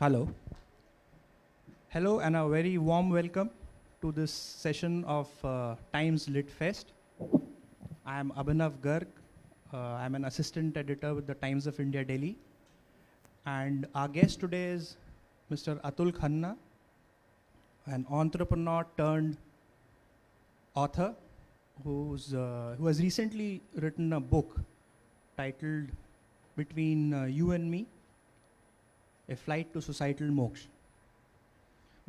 Hello. Hello and a very warm welcome to this session of Times Lit Fest. I am Abhinav Garg. I'm an assistant editor with the Times of India Delhi. And our guest today is Mr. Atul Khanna, an entrepreneur turned author who has recently written a book titled Between You and Me, A Flight to Societal Moksha.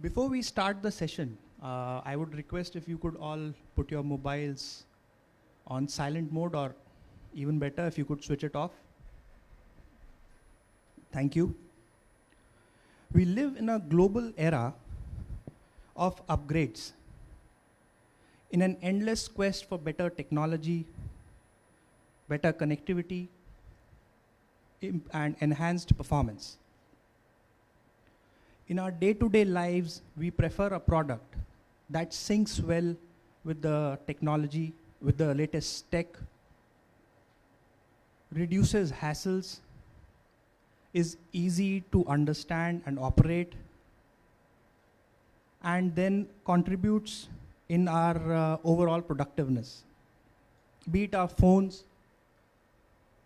Before we start the session, I would request if you could all put your mobiles on silent mode, or even better, if you could switch it off. Thank you. We live in a global era of upgrades, in an endless quest for better technology, better connectivity, and enhanced performance. In our day-to-day lives, we prefer a product that syncs well with the technology, with the latest tech, reduces hassles, is easy to understand and operate, and then contributes in our overall productiveness. Be it our phones,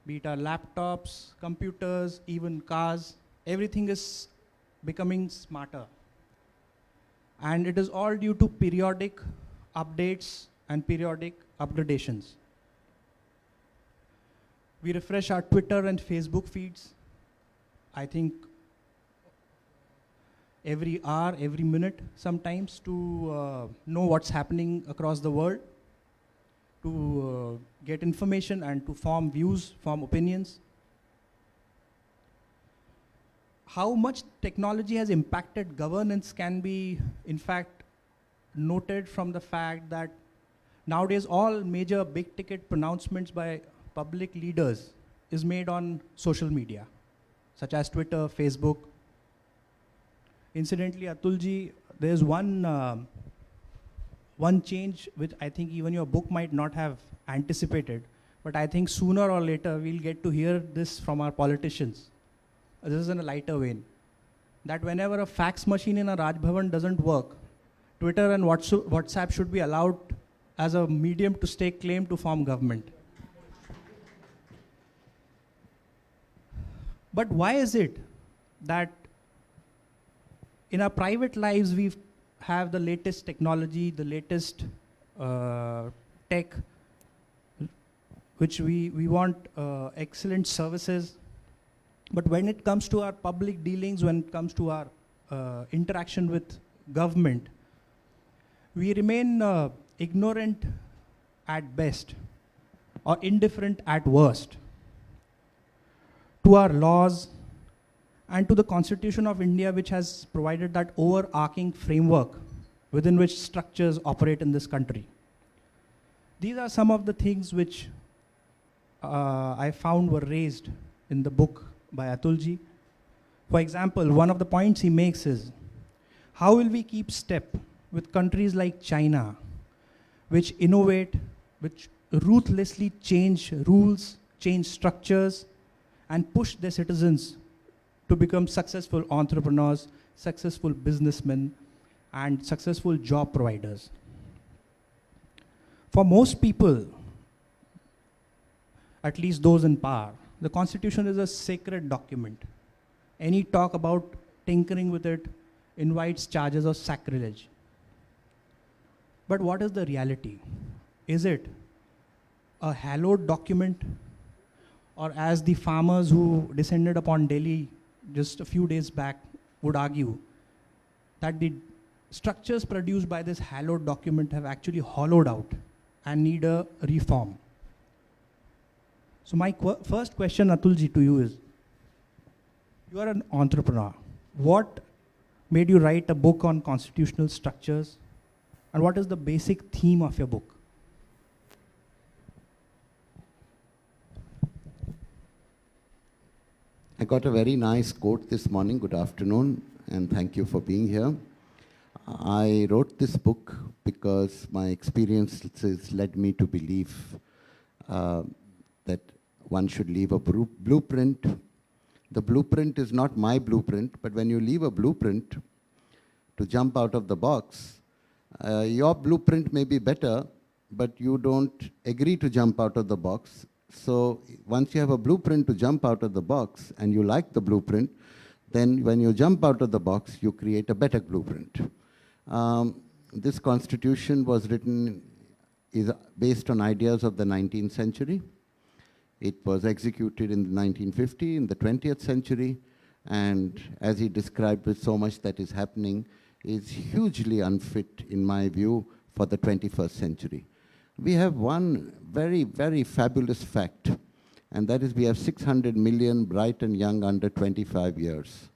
be it our laptops, computers, even cars, everything is becoming smarter. And it is all due to periodic updates and periodic upgradations. We refresh our Twitter and Facebook feeds, I think every hour, every minute sometimes, to know what's happening across the world, to get information and to form views, form opinions. How much technology has impacted governance can be, in fact, noted from the fact that nowadays all major big ticket pronouncements by public leaders is made on social media, such as Twitter, Facebook. Incidentally, Atulji, there's one change which I think even your book might not have anticipated, but I think sooner or later we'll get to hear this from our politicians. This is in a lighter vein, that whenever a fax machine in a Raj Bhavan doesn't work, Twitter and WhatsApp should be allowed as a medium to stake claim to form government. But why is it that in our private lives we have the latest technology, the latest tech, which we want excellent services, but when it comes to our public dealings, when it comes to our interaction with government, we remain ignorant at best or indifferent at worst to our laws and to the Constitution of India, which has provided that overarching framework within which structures operate in this country. These are some of the things which I found were raised in the book by Atulji. For example, one of the points he makes is, how will we keep step with countries like China, which innovate, which ruthlessly change rules, change structures, and push their citizens to become successful entrepreneurs, successful businessmen, and successful job providers? For most people, at least those in power, the Constitution is a sacred document. Any talk about tinkering with it invites charges of sacrilege. But what is the reality? Is it a hallowed document, or as the farmers who descended upon Delhi just a few days back would argue, that the structures produced by this hallowed document have actually hollowed out and need a reform? So my first question, Atulji, to you is, you are an entrepreneur. What made you write a book on constitutional structures, and what is the basic theme of your book? I got a very nice quote this morning. Good afternoon, and thank you for being here. I wrote this book because my experiences led me to believe that one should leave a blueprint The blueprint is not my blueprint, but when you leave a blueprint to jump out of the box, your blueprint may be better, but you don't agree to jump out of the box. So once you have a blueprint to jump out of the box and you like the blueprint, then when you jump out of the box, you create a better blueprint. This constitution was written, is based on ideas of the 19th century. It was executed in 1950, in the 20th century, and as he described with so much that is happening, is hugely unfit, in my view, for the 21st century. We have one very, very fabulous fact, and that is we have 600 million bright and young under 25 years.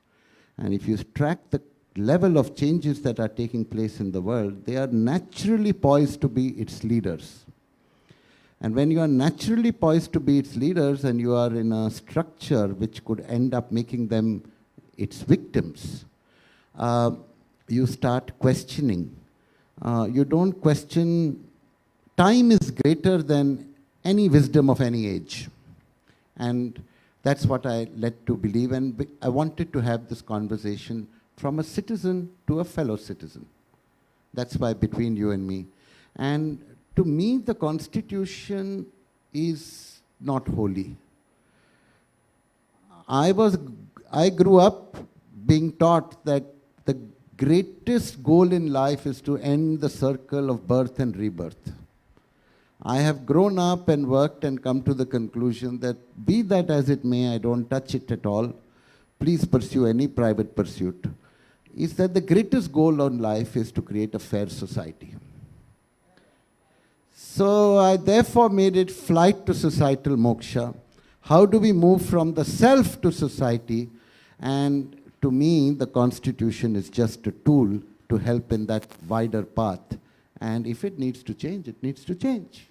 And if you track the level of changes that are taking place in the world, they are naturally poised to be its leaders. And when you are naturally poised to be its leaders and you are in a structure which could end up making them its victims, you start questioning. You don't question. Time is greater than any wisdom of any age. And that's what I led to believe. And I wanted to have this conversation from a citizen to a fellow citizen. That's why between you and me. And to me, the Constitution is not holy. I grew up being taught that the greatest goal in life is to end the circle of birth and rebirth. I have grown up and worked and come to the conclusion that be that as it may, I don't touch it at all. Please pursue any private pursuit. Is that the greatest goal in life is to create a fair society. So I therefore made it flight to societal moksha. How do we move from the self to society? And to me, the Constitution is just a tool to help in that wider path. And if it needs to change, it needs to change.